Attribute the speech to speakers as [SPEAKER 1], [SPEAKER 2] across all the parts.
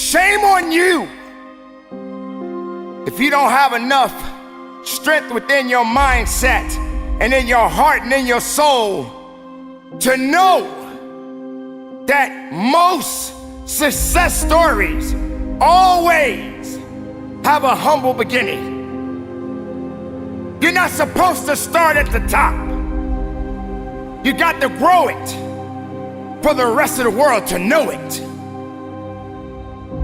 [SPEAKER 1] Shame on you if you don't have enough strength within your mindset and in your heart and in your soul to know that most success stories always have a humble beginning. You're not supposed to start at the top. You got to grow it for the rest of the world to know it.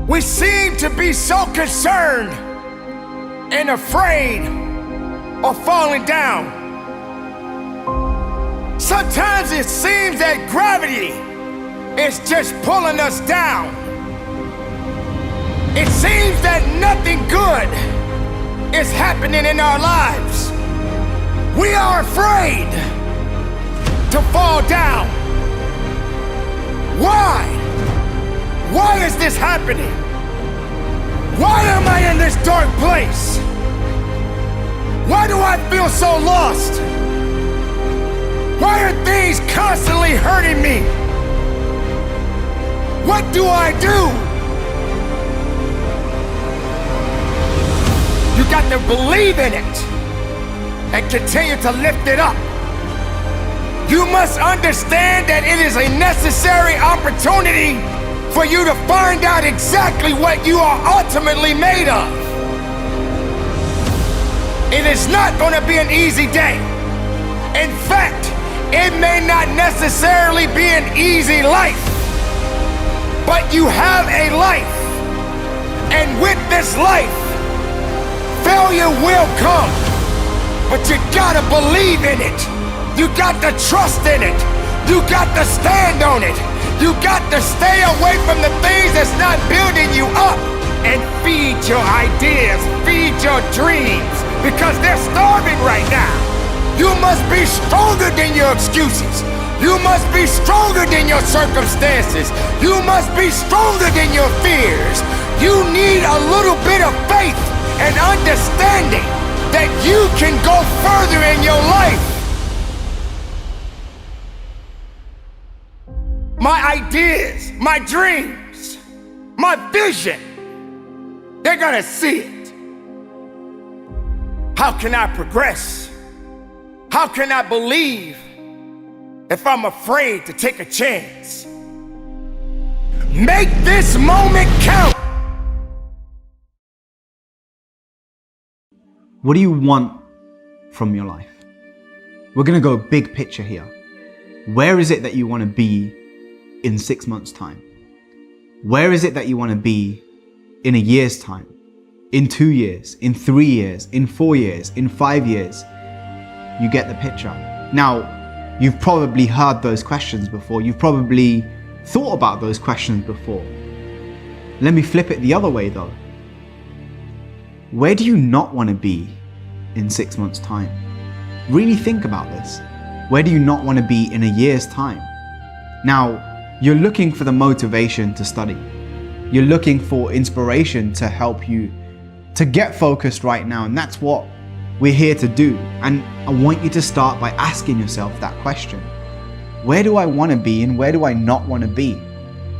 [SPEAKER 1] We seem to be so concerned and afraid of falling down. Sometimes it seems that gravity is just pulling us down. It seems that nothing good is happening in our lives. We are afraid to fall down. Why? Why is this happening? Why am I in this dark place? Why do I feel so lost? Why are things constantly hurting me? What do I do? You got to believe in it and continue to lift it up. You must understand that it is a necessary opportunity for you to find out exactly what you are ultimately made of. It is not going to be an easy day. In fact, it may not necessarily be an easy life, but you have a life, and with this life, failure will come, but you gotta believe in it. You got to trust in it. You got to stand on it. You got to stay away from the things that's not building you up, and feed your ideas, feed your dreams, because they're starving right now. You must be stronger than your excuses. You must be stronger than your circumstances. You must be stronger than your fears. You need a little bit of faith and understanding that you can go further in your life. My ideas, my dreams, my vision, they're gonna see it. How can I progress? How can I believe if I'm afraid to take a chance? Make this moment count.
[SPEAKER 2] What do you want from your life? We're gonna go big picture here. Where is it that you wanna be in 6 months' time? Where is it that you wanna be in a year's time? In 2 years, in 3 years, in 4 years, in 5 years? You get the picture. Now, you've probably heard those questions before. You've probably thought about those questions before. Let me flip it the other way though. Where do you not want to be in 6 months' time? Really think about this. Where do you not want to be in a year's time? Now, you're looking for the motivation to study. You're looking for inspiration to help you to get focused right now, and that's what we're here to do. And I want you to start by asking yourself that question. Where do I want to be and where do I not want to be?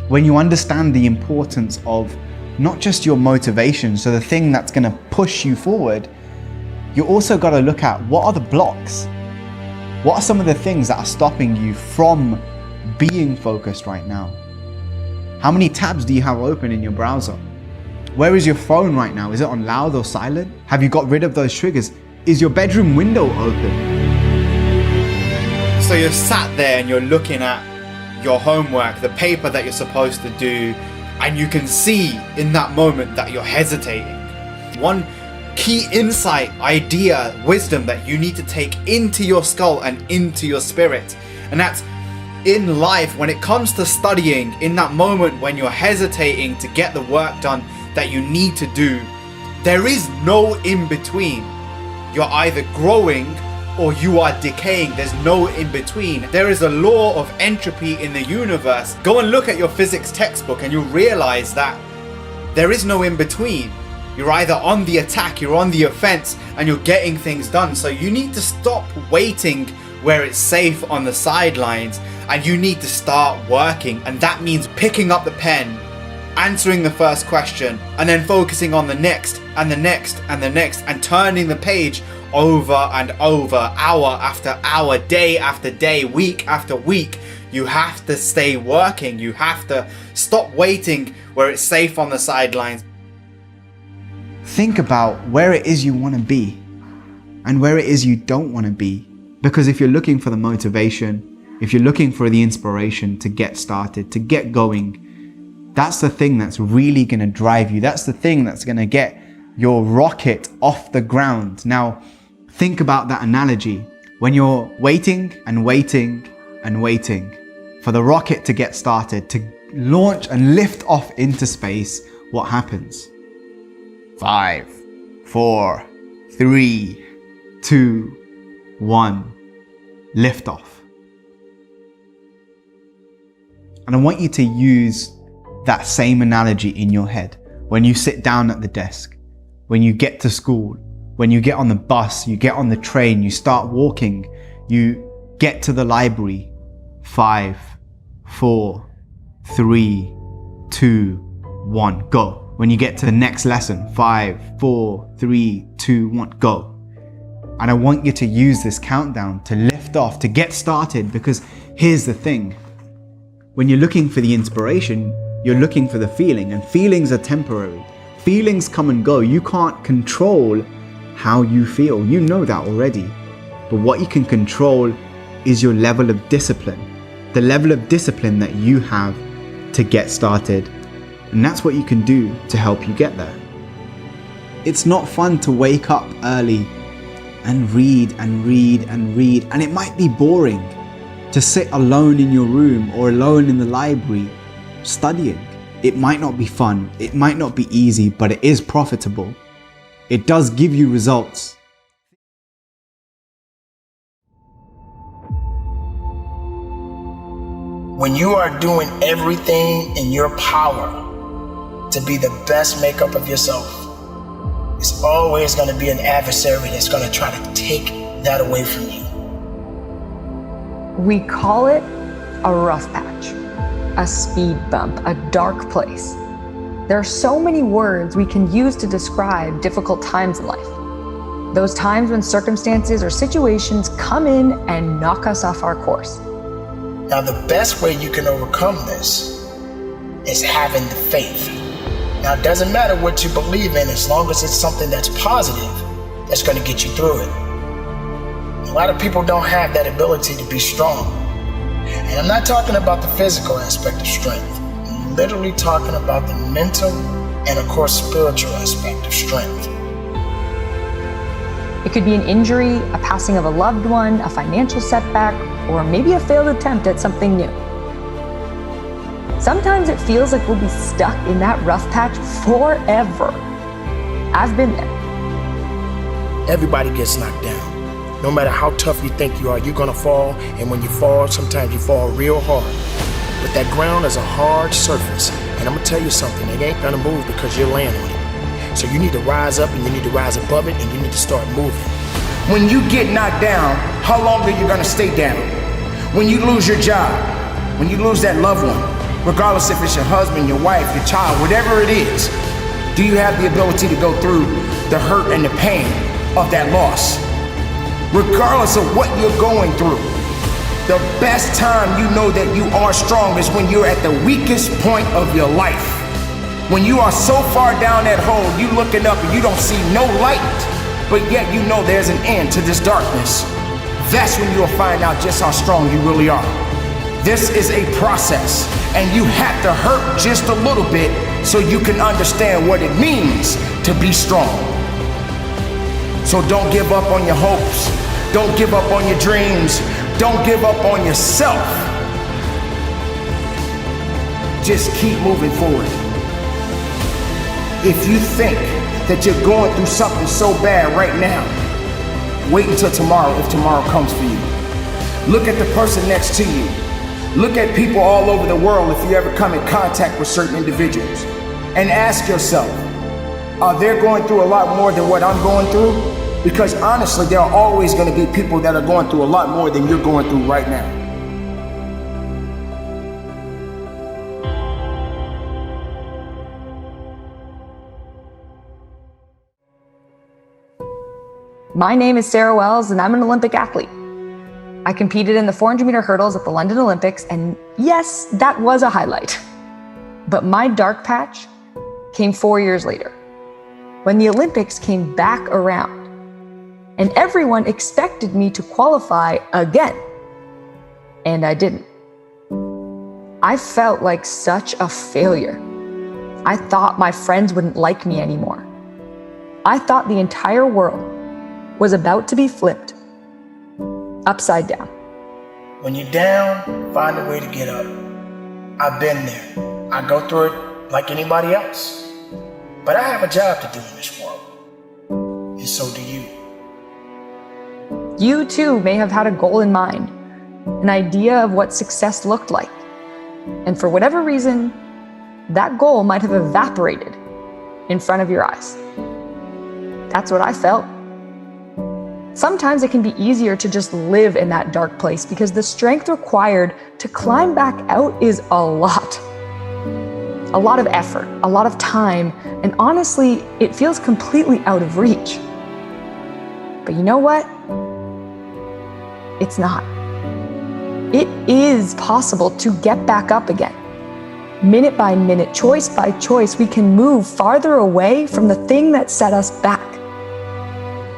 [SPEAKER 2] When you understand the importance of not just your motivation, so the thing that's going to push you forward, you also got to look at what are the blocks? What are some of the things that are stopping you from being focused right now? How many tabs do you have open in your browser? Where is your phone right now? Is it on loud or silent? Have you got rid of those triggers? Is your bedroom window open?
[SPEAKER 3] So you're sat there and you're looking at your homework, the paper that you're supposed to do, and you can see in that moment that you're hesitating. One key insight, idea, wisdom that you need to take into your skull and into your spirit, and that's in life, when it comes to studying, in that moment when you're hesitating to get the work done that you need to do, there is no in between. You're either growing or you are decaying. There's no in between. There is a law of entropy in the universe. Go and look at your physics textbook and you'll realize that there is no in between. You're either on the attack, you're on the offense, and you're getting things done. So you need to stop waiting where it's safe on the sidelines, and you need to start working. And that means picking up the pen, answering the first question and then focusing on the next and the next and the next and turning the page over and over, hour after hour, day after day, week after week. You have to stay working. You have to stop waiting where it's safe on the sidelines.
[SPEAKER 2] Think about where it is you want to be and where it is you don't want to be. Because if you're looking for the motivation, if you're looking for the inspiration to get started, to get going, that's the thing that's really going to drive you. That's the thing that's going to get your rocket off the ground. Now, think about that analogy. When you're waiting and waiting and waiting for the rocket to get started, to launch and lift off into space, what happens? 5, 4, 3, 2, 1, lift off. And I want you to use that same analogy in your head when you sit down at the desk, when you get to school, when you get on the bus, you get on the train, you start walking, you get to the library. 5, 4, 3, 2, 1, go. When you get to the next lesson, 5, 4, 3, 2, 1, go. And I want you to use this countdown to lift off, to get started, because here's the thing. When you're looking for the inspiration, you're looking for the feeling, and feelings are temporary. Feelings come and go. You can't control how you feel. You know that already. But what you can control is your level of discipline. The level of discipline that you have to get started. And that's what you can do to help you get there. It's not fun to wake up early and read and read and read. And it might be boring to sit alone in your room or alone in the library studying. It might not be fun. It might not be easy, but it is profitable. It does give you results.
[SPEAKER 4] When you are doing everything in your power to be the best makeup of yourself, it's always going to be an adversary that's going to try to take that away from you.
[SPEAKER 5] We call it a rough patch, a speed bump, a dark place. There are so many words we can use to describe difficult times in life. Those times when circumstances or situations come in and knock us off our course.
[SPEAKER 4] Now, the best way you can overcome this is having the faith. Now, it doesn't matter what you believe in as long as it's something that's positive that's going to get you through it. A lot of people don't have that ability to be strong. And I'm not talking about the physical aspect of strength. I'm literally talking about the mental and, of course, spiritual aspect of strength.
[SPEAKER 5] It could be an injury, a passing of a loved one, a financial setback, or maybe a failed attempt at something new. Sometimes it feels like we'll be stuck in that rough patch forever. I've been there.
[SPEAKER 4] Everybody gets knocked down. No matter how tough you think you are, you're gonna fall, and when you fall, sometimes you fall real hard. But that ground is a hard surface, and I'm gonna tell you something, it ain't gonna move because you're laying on it. So you need to rise up, and you need to rise above it, and you need to start moving. When you get knocked down, how long are you gonna stay down? When you lose your job, when you lose that loved one, regardless if it's your husband, your wife, your child, whatever it is, do you have the ability to go through the hurt and the pain of that loss? Regardless of what you're going through, the best time you know that you are strong is when you're at the weakest point of your life. When you are so far down that hole, you looking up and you don't see no light, but yet you know there's an end to this darkness. That's when you'll find out just how strong you really are. This is a process, and you have to hurt just a little bit so you can understand what it means to be strong. So don't give up on your hopes. Don't give up on your dreams. Don't give up on yourself. Just keep moving forward. If you think that you're going through something so bad right now, wait until tomorrow if tomorrow comes for you. Look at the person next to you. Look at people all over the world if you ever come in contact with certain individuals. And ask yourself, are they going through a lot more than what I'm going through? Because honestly, there are always going to be people that are going through a lot more than you're going through right now.
[SPEAKER 5] My name is Sarah Wells, and I'm an Olympic athlete. I competed in the 400-meter hurdles at the London Olympics, and yes, that was a highlight. But my dark patch came 4 years later, when the Olympics came back around, and everyone expected me to qualify again, and I didn't. I felt like such a failure. I thought my friends wouldn't like me anymore. I thought the entire world was about to be flipped upside down.
[SPEAKER 4] When you're down, find a way to get up. I've been there. I go through it like anybody else. But I have a job to do in this world. And so do you.
[SPEAKER 5] You too may have had a goal in mind, an idea of what success looked like. And for whatever reason, that goal might have evaporated in front of your eyes. That's what I felt. Sometimes it can be easier to just live in that dark place because the strength required to climb back out is a lot. A lot of effort, a lot of time, and honestly, it feels completely out of reach. But you know what? It's not. It is possible to get back up again. Minute by minute, choice by choice, we can move farther away from the thing that set us back.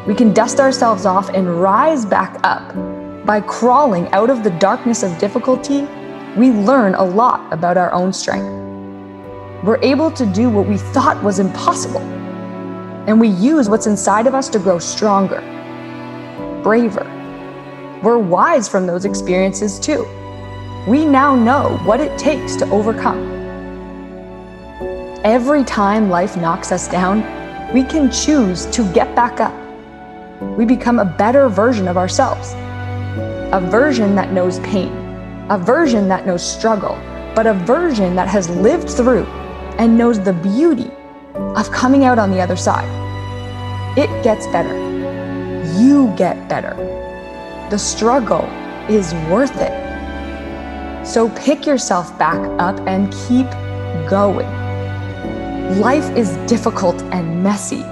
[SPEAKER 5] We can dust ourselves off and rise back up. By crawling out of the darkness of difficulty, we learn a lot about our own strength. We're able to do what we thought was impossible. And we use what's inside of us to grow stronger, braver. We're wise from those experiences too. We now know what it takes to overcome. Every time life knocks us down, we can choose to get back up. We become a better version of ourselves. A version that knows pain, a version that knows struggle, but a version that has lived through and knows the beauty of coming out on the other side. It gets better. You get better. The struggle is worth it. So pick yourself back up and keep going. Life is difficult and messy,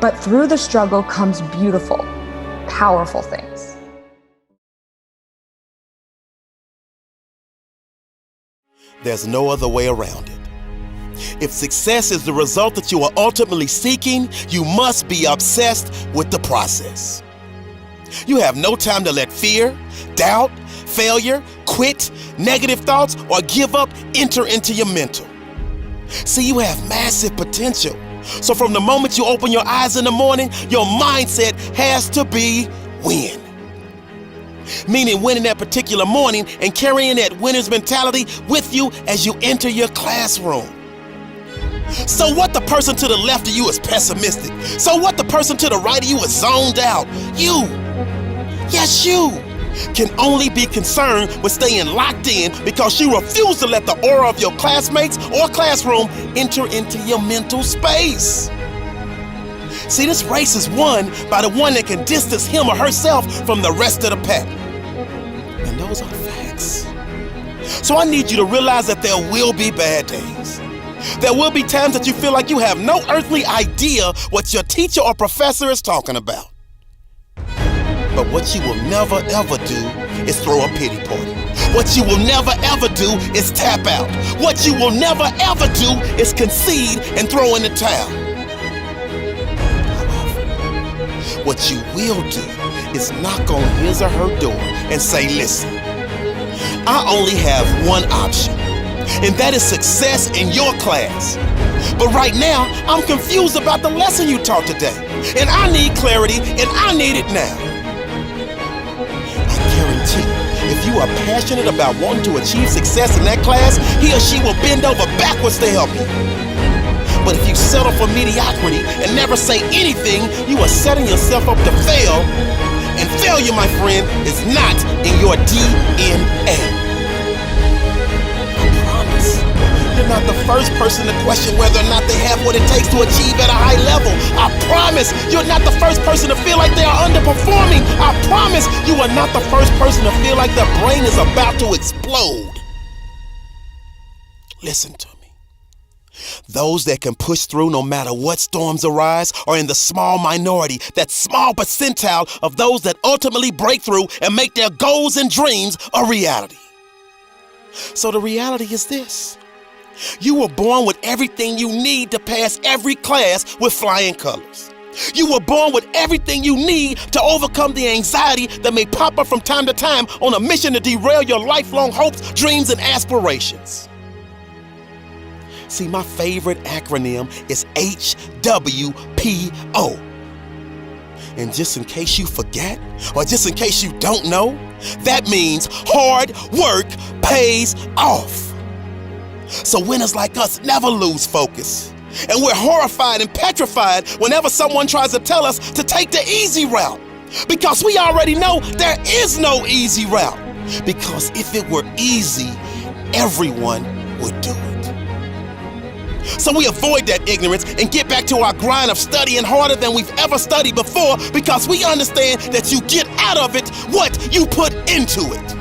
[SPEAKER 5] but through the struggle comes beautiful, powerful things.
[SPEAKER 6] There's no other way around it. If success is the result that you are ultimately seeking, you must be obsessed with the process. You have no time to let fear, doubt, failure, quit, negative thoughts, or give up enter into your mental. See, you have massive potential. So from the moment you open your eyes in the morning, your mindset has to be win. Meaning winning that particular morning and carrying that winner's mentality with you as you enter your classroom. So what the person to the left of you is pessimistic. So what the person to the right of you is zoned out. You, yes you, can only be concerned with staying locked in because you refuse to let the aura of your classmates or classroom enter into your mental space. See, this race is won by the one that can distance him or herself from the rest of the pack. And those are facts. So I need you to realize that there will be bad days. There will be times that you feel like you have no earthly idea what your teacher or professor is talking about. But what you will never ever do is throw a pity party. What you will never ever do is tap out. What you will never ever do is concede and throw in the towel. However, what you will do is knock on his or her door and say, listen, I only have one option, and that is success in your class. But right now, I'm confused about the lesson you taught today, and I need clarity, and I need it now. If you are passionate about wanting to achieve success in that class, he or she will bend over backwards to help you. But if you settle for mediocrity and never say anything, you are setting yourself up to fail. And failure, my friend, is not in your DNA. I promise. You're not the first person to question whether or not they have what it takes to achieve at a high level. I promise you're not the first person to feel like they are underperforming. I promise you are not the first person to feel like their brain is about to explode. Listen to me. Those that can push through no matter what storms arise are in the small minority, that small percentile of those that ultimately break through and make their goals and dreams a reality. So the reality is this. You were born with everything you need to pass every class with flying colors. You were born with everything you need to overcome the anxiety that may pop up from time to time on a mission to derail your lifelong hopes, dreams, and aspirations. See, my favorite acronym is HWPO. And just in case you forget, or just in case you don't know, that means hard work pays off. So winners like us never lose focus. And we're horrified and petrified whenever someone tries to tell us to take the easy route. Because we already know there is no easy route. Because if it were easy, everyone would do it. So we avoid that ignorance and get back to our grind of studying harder than we've ever studied before, because we understand that you get out of it what you put into it.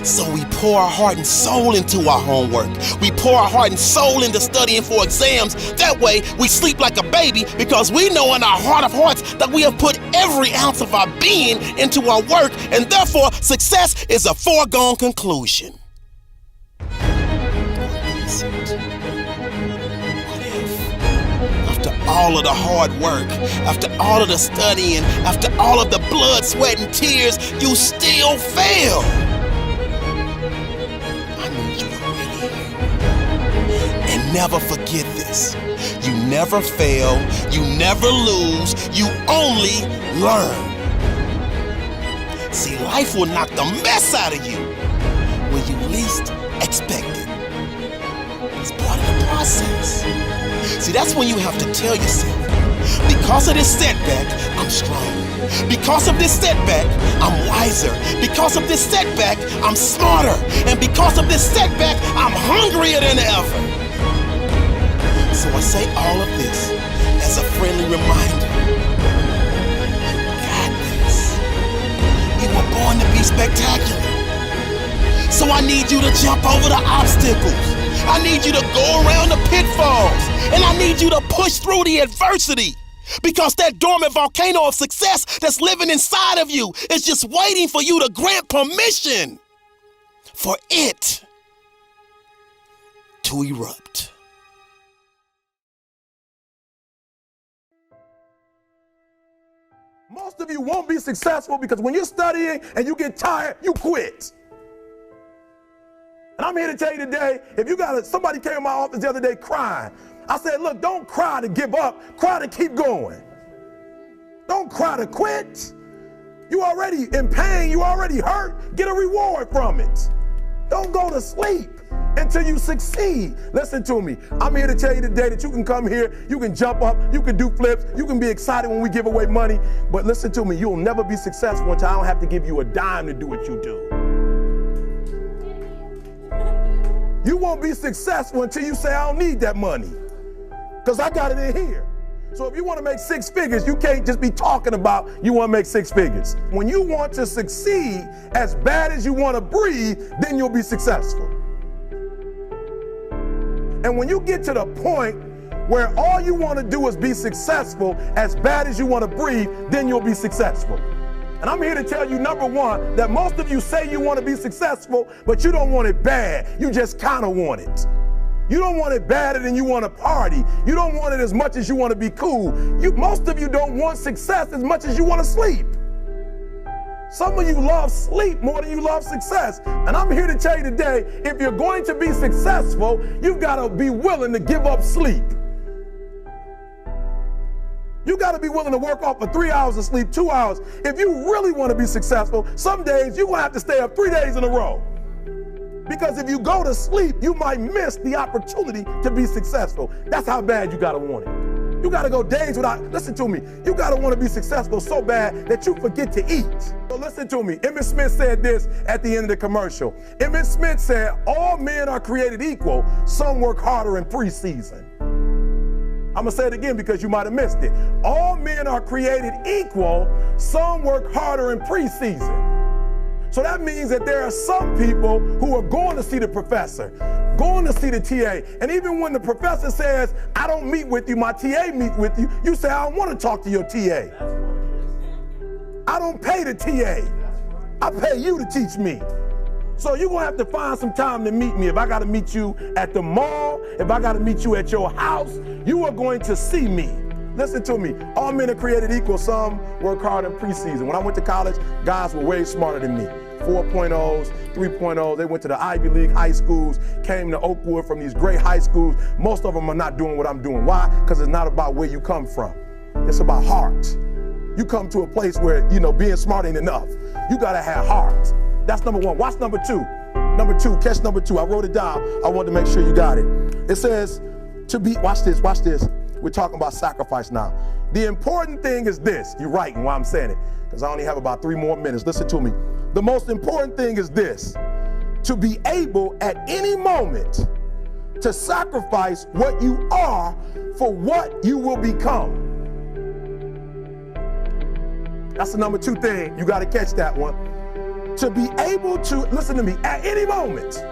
[SPEAKER 6] So we pour our heart and soul into our homework. We pour our heart and soul into studying for exams. That way we sleep like a baby, because we know in our heart of hearts that we have put every ounce of our being into our work, and therefore success is a foregone conclusion. All of the hard work, after all of the studying, after all of the blood, sweat, and tears, you still fail. I need you to really hear me. And never forget this. You never fail, you never lose, you only learn. See, life will knock the mess out of you when you least expect it. It's part of the process. See, that's when you have to tell yourself, because of this setback, I'm stronger. Because of this setback, I'm wiser. Because of this setback, I'm smarter. And because of this setback, I'm hungrier than ever. So I say all of this as a friendly reminder. You got this. You were born to be spectacular. So I need you to jump over the obstacles. I need you to go around the pitfalls, and I need you to push through the adversity, because that dormant volcano of success that's living inside of you is just waiting for you to grant permission for it to erupt.
[SPEAKER 7] Most of you won't be successful because when you're studying and you get tired, you quit. And I'm here to tell you today, if you got somebody came in my office the other day crying. I said, look, don't cry to give up, cry to keep going. Don't cry to quit. You already in pain, you already hurt, get a reward from it. Don't go to sleep until you succeed. Listen to me, I'm here to tell you today that you can come here, you can jump up, you can do flips, you can be excited when we give away money, but listen to me, you'll never be successful until I don't have to give you a dime to do what you do. You won't be successful until you say, I don't need that money, because I got it in here. So if you want to make 6 figures, you can't just be talking about you want to make 6 figures. When you want to succeed as bad as you want to breathe, then you'll be successful. And when you get to the point where all you want to do is be successful as bad as you want to breathe, then you'll be successful. And I'm here to tell you, number one, that most of you say you want to be successful, but you don't want it bad. You just kind of want it. You don't want it badder than you want to party. You don't want it as much as you want to be cool. Most of you don't want success as much as you want to sleep. Some of you love sleep more than you love success. And I'm here to tell you today, if you're going to be successful, you've got to be willing to give up sleep. You got to be willing to work off for 3 hours of sleep, 2 hours. If you really want to be successful, some days you're going to have to stay up 3 days in a row. Because if you go to sleep, you might miss the opportunity to be successful. That's how bad you got to want it. You got to go days without, listen to me, you got to want to be successful so bad that you forget to eat. So listen to me, Emmett Smith said this at the end of the commercial. Emmett Smith said, all men are created equal. Some work harder in preseason. I'm gonna say it again because you might have missed it. All men are created equal. Some work harder in preseason. So that means that there are some people who are going to see the professor, going to see the TA. And even when the professor says, I don't meet with you, my TA meets with you, you say, I don't want to talk to your TA. I don't pay the TA. I pay you to teach me. So you're gonna have to find some time to meet me. If I gotta meet you at the mall, if I gotta meet you at your house, you are going to see me. Listen to me, all men are created equal. Some work hard in preseason. When I went to college, guys were way smarter than me. 4.0s, 3.0s, they went to the Ivy League high schools, came to Oakwood from these great high schools. Most of them are not doing what I'm doing. Why? Because it's not about where you come from. It's about heart. You come to a place where, being smart ain't enough. You gotta have heart. That's number one. Watch number two. Number two, catch number two. I wrote it down. I wanted to make sure you got it. It says to be, watch this. We're talking about sacrifice now. The important thing is this. You're writing while I'm saying it, because I only have about 3 more minutes. Listen to me. The most important thing is this: to be able at any moment to sacrifice what you are for what you will become. That's the number 2 thing. You got to catch that one. To be able to, listen to me, at any moment.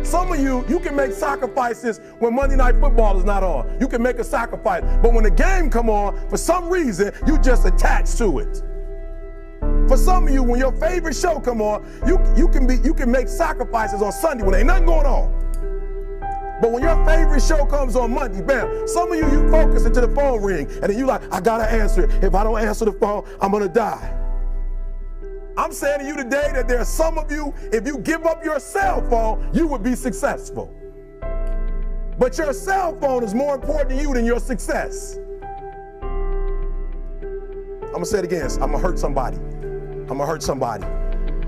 [SPEAKER 7] Some of you can make sacrifices when Monday Night Football is not on. You can make a sacrifice. But when the game come on, for some reason, you just attach to it. For some of you, when your favorite show come on, you can make sacrifices on Sunday when ain't nothing going on. But when your favorite show comes on Monday, bam, some of you focus until the phone ring, and then you like, I gotta answer it. If I don't answer the phone, I'm gonna die. I'm saying to you today that there are some of you, if you give up your cell phone, you would be successful. But your cell phone is more important to you than your success. I'm gonna say it again. I'm gonna hurt somebody.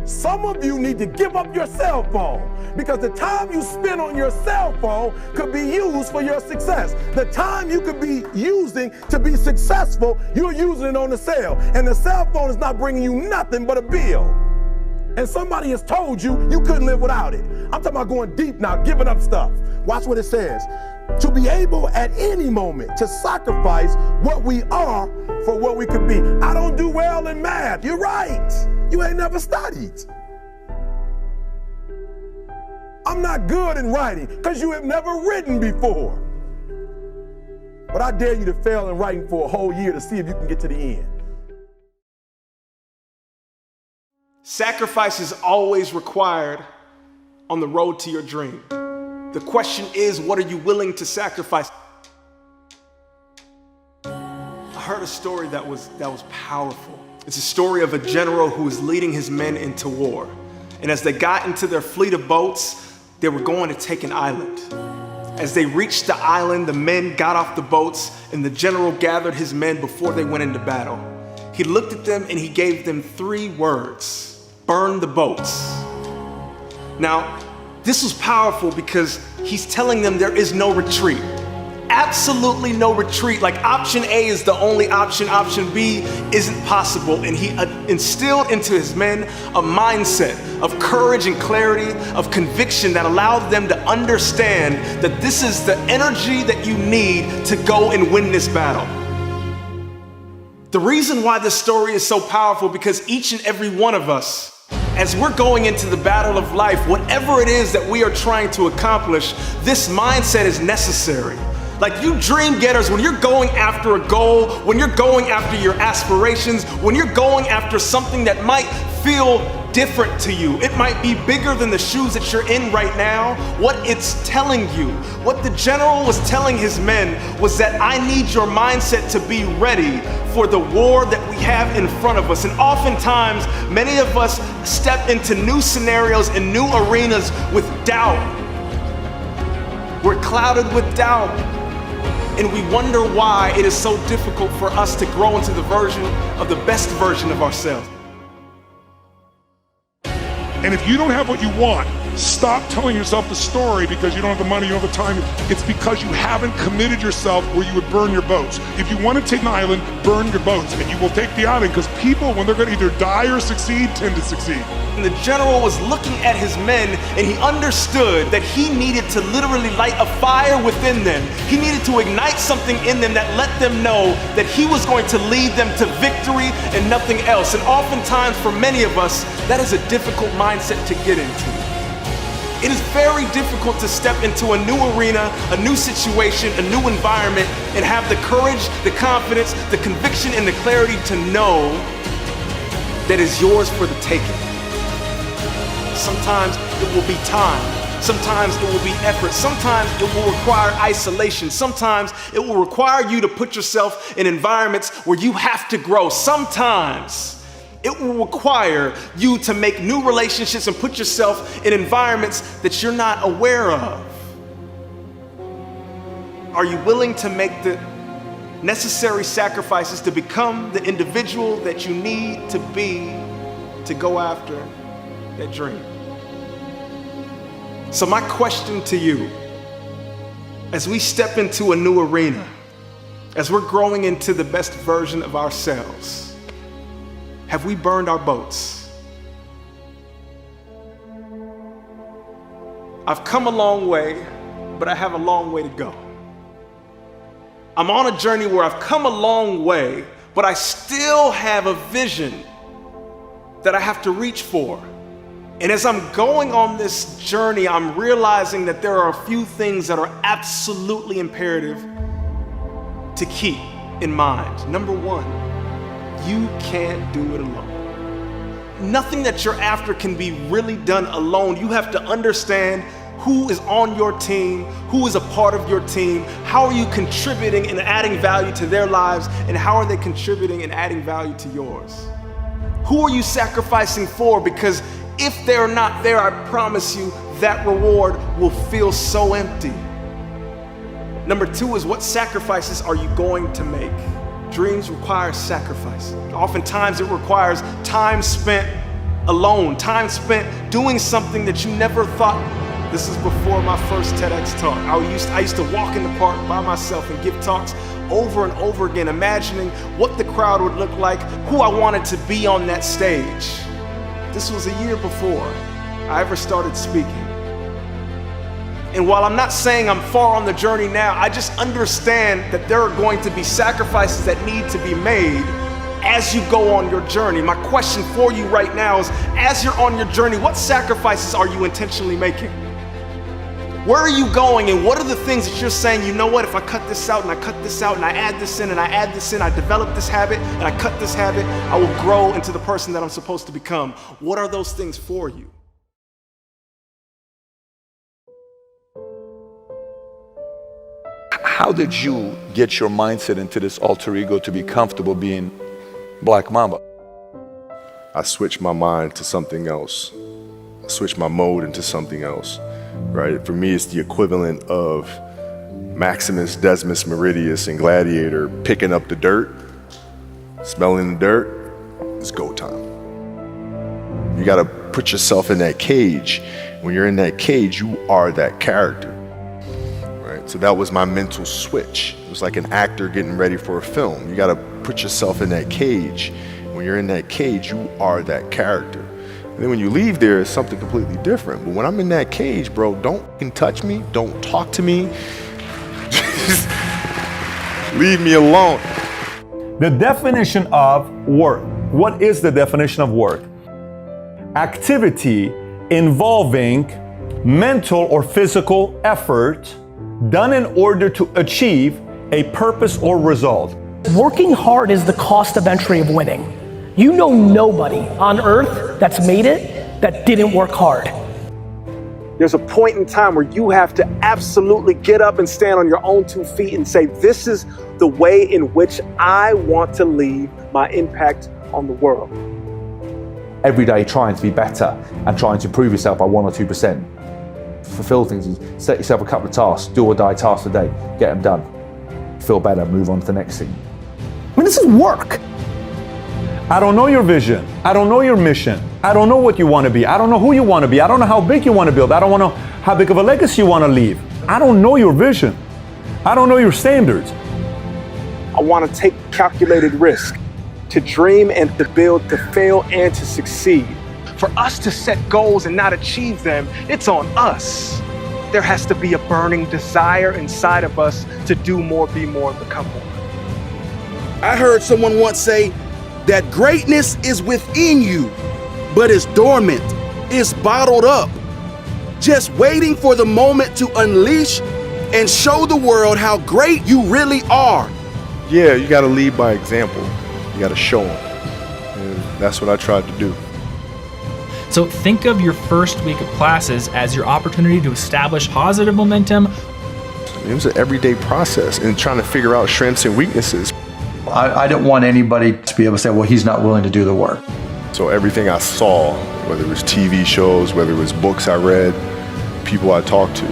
[SPEAKER 7] Some of you need to give up your cell phone, because the time you spend on your cell phone could be used for your success. The time you could be using to be successful, you're using it on the cell. And the cell phone is not bringing you nothing but a bill. And somebody has told you you couldn't live without it. I'm talking about going deep now, giving up stuff. Watch what it says. To be able at any moment to sacrifice what we are for what we could be. I don't do well in math. You're right. You ain't never studied. I'm not good in writing because you have never written before. But I dare you to fail in writing for a whole year to see if you can get to the end.
[SPEAKER 8] Sacrifice is always required on the road to your dream. The question is, what are you willing to sacrifice? I heard a story that was powerful. It's a story of a general who was leading his men into war. And as they got into their fleet of boats, they were going to take an island. As they reached the island, the men got off the boats, and the general gathered his men before they went into battle. He looked at them and he gave them 3 words: burn the boats. Now, this was powerful because he's telling them there is no retreat. Absolutely no retreat. Like option A is the only option. Option B isn't possible. And he instilled into his men a mindset of courage and clarity, of conviction that allowed them to understand that this is the energy that you need to go and win this battle. The reason why this story is so powerful, because each and every one of us, as we're going into the battle of life, whatever it is that we are trying to accomplish, this mindset is necessary. Like you dream getters, when you're going after a goal, when you're going after your aspirations, when you're going after something that might feel different to you, it might be bigger than the shoes that you're in right now, what it's telling you, what the general was telling his men was that I need your mindset to be ready for the war that we have in front of us. And oftentimes, many of us step into new scenarios and new arenas with doubt. We're clouded with doubt. And we wonder why it is so difficult for us to grow into the best version of ourselves.
[SPEAKER 9] And if you don't have what you want, stop telling yourself the story because you don't have the money, you don't have the time. It's because you haven't committed yourself where you would burn your boats. If you want to take an island, burn your boats, and you will take the island, because people, when they're going to either die or succeed, tend to succeed.
[SPEAKER 8] And the general was looking at his men, and he understood that he needed to literally light a fire within them. He needed to ignite something in them that let them know that he was going to lead them to victory and nothing else. And oftentimes for many of us, that is a difficult mindset to get into. It is very difficult to step into a new arena, a new situation, a new environment, and have the courage, the confidence, the conviction, and the clarity to know that is yours for the taking. Sometimes it will be time. Sometimes it will be effort. Sometimes it will require isolation. Sometimes it will require you to put yourself in environments where you have to grow. Sometimes it will require you to make new relationships and put yourself in environments that you're not aware of. Are you willing to make the necessary sacrifices to become the individual that you need to be to go after that dream? So my question to you, as we step into a new arena, as we're growing into the best version of ourselves, have we burned our boats? I've come a long way, but I have a long way to go. I'm on a journey where I've come a long way, but I still have a vision that I have to reach for. And as I'm going on this journey, I'm realizing that there are a few things that are absolutely imperative to keep in mind. Number one, you can't do it alone. Nothing that you're after can be really done alone. You have to understand who is on your team, who is a part of your team, how are you contributing and adding value to their lives, and how are they contributing and adding value to yours? Who are you sacrificing for? Because if they're not there, I promise you that reward will feel so empty. Number two is, what sacrifices are you going to make? Dreams require sacrifice. Oftentimes it requires time spent alone, time spent doing something that you never thought. This is before my first TEDx talk. I used to walk in the park by myself and give talks over and over again, imagining what the crowd would look like, who I wanted to be on that stage. This was a year before I ever started speaking. And while I'm not saying I'm far on the journey now, I just understand that there are going to be sacrifices that need to be made as you go on your journey. My question for you right now is, as you're on your journey, what sacrifices are you intentionally making? Where are you going, and what are the things that you're saying, you know what, if I cut this out and I cut this out and I add this in and I add this in, I develop this habit and I cut this habit, I will grow into the person that I'm supposed to become. What are those things for you?
[SPEAKER 10] How did you get your mindset into this alter ego to be comfortable being Black Mamba?
[SPEAKER 11] I switched my mind to something else. I switched my mode into something else, right? For me, it's the equivalent of Maximus Decimus Meridius in Gladiator picking up the dirt, smelling the dirt. It's go time. You gotta put yourself in that cage. When you're in that cage, you are that character. So that was my mental switch. It was like an actor getting ready for a film. You gotta put yourself in that cage. When you're in that cage, you are that character. And then when you leave there, it's something completely different. But when I'm in that cage, bro, don't fucking touch me, don't talk to me. Just leave me alone.
[SPEAKER 12] The definition of work. What is the definition of work? Activity involving mental or physical effort done in order to achieve a purpose or result.
[SPEAKER 13] Working hard is the cost of entry of winning. You know nobody on earth that's made it that didn't work hard.
[SPEAKER 8] There's a point in time where you have to absolutely get up and stand on your own 2 feet and say, this is the way in which I want to leave my impact on the world.
[SPEAKER 14] Every day trying to be better and trying to improve yourself by 1 or 2%. Fulfill things, set yourself a couple of tasks, do or die tasks a day, get them done. Feel better, move on to the next thing.
[SPEAKER 13] I mean, this is work.
[SPEAKER 12] I don't know your vision. I don't know your mission. I don't know what you want to be. I don't know who you want to be. I don't know how big you want to build. I don't know how big of a legacy you want to leave. I don't know your vision. I don't know your standards.
[SPEAKER 8] I want to take calculated risk, to dream and to build, to fail and to succeed. For us to set goals and not achieve them, it's on us. There has to be a burning desire inside of us to do more, be more, and become more.
[SPEAKER 15] I heard someone once say that greatness is within you, but it's dormant, it's bottled up. just waiting for the moment to unleash and show the world how great you really are.
[SPEAKER 11] Yeah, you got to lead by example. You got to show them. And that's what I tried to do.
[SPEAKER 16] So think of your first week of classes as your opportunity to establish positive momentum.
[SPEAKER 11] It was an everyday process and trying to figure out strengths and weaknesses.
[SPEAKER 17] I didn't want anybody to be able to say, well, he's not willing to do the work.
[SPEAKER 11] So everything I saw, whether it was TV shows, whether it was books I read, people I talked to,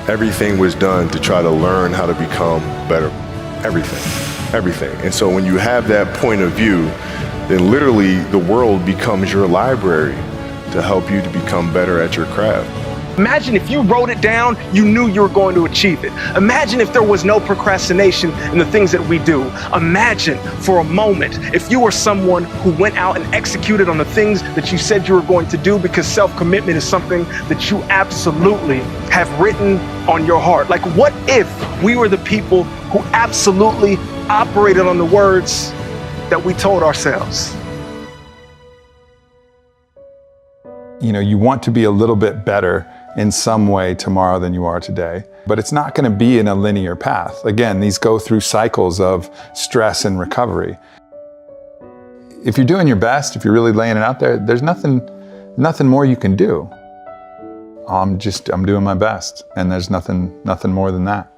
[SPEAKER 11] everything was done to try to learn how to become better. Everything. And so when you have that point of view, then literally the world becomes your library to help you to become better at your craft.
[SPEAKER 18] Imagine if you wrote it down, you knew you were going to achieve it. Imagine if there was no procrastination in the things that we do. Imagine for a moment if you were someone who went out and executed on the things that you said you were going to do, because self-commitment is something that you absolutely have written on your heart. Like, what if we were the people who absolutely operated on the words that we told ourselves?
[SPEAKER 19] You know, you want to be a little bit better in some way tomorrow than you are today, but it's not going to be in a linear path. Again, these go through cycles of stress and recovery. If you're doing your best, if you're really laying it out there, there's nothing more you can do. I'm doing my best, and there's nothing more than that.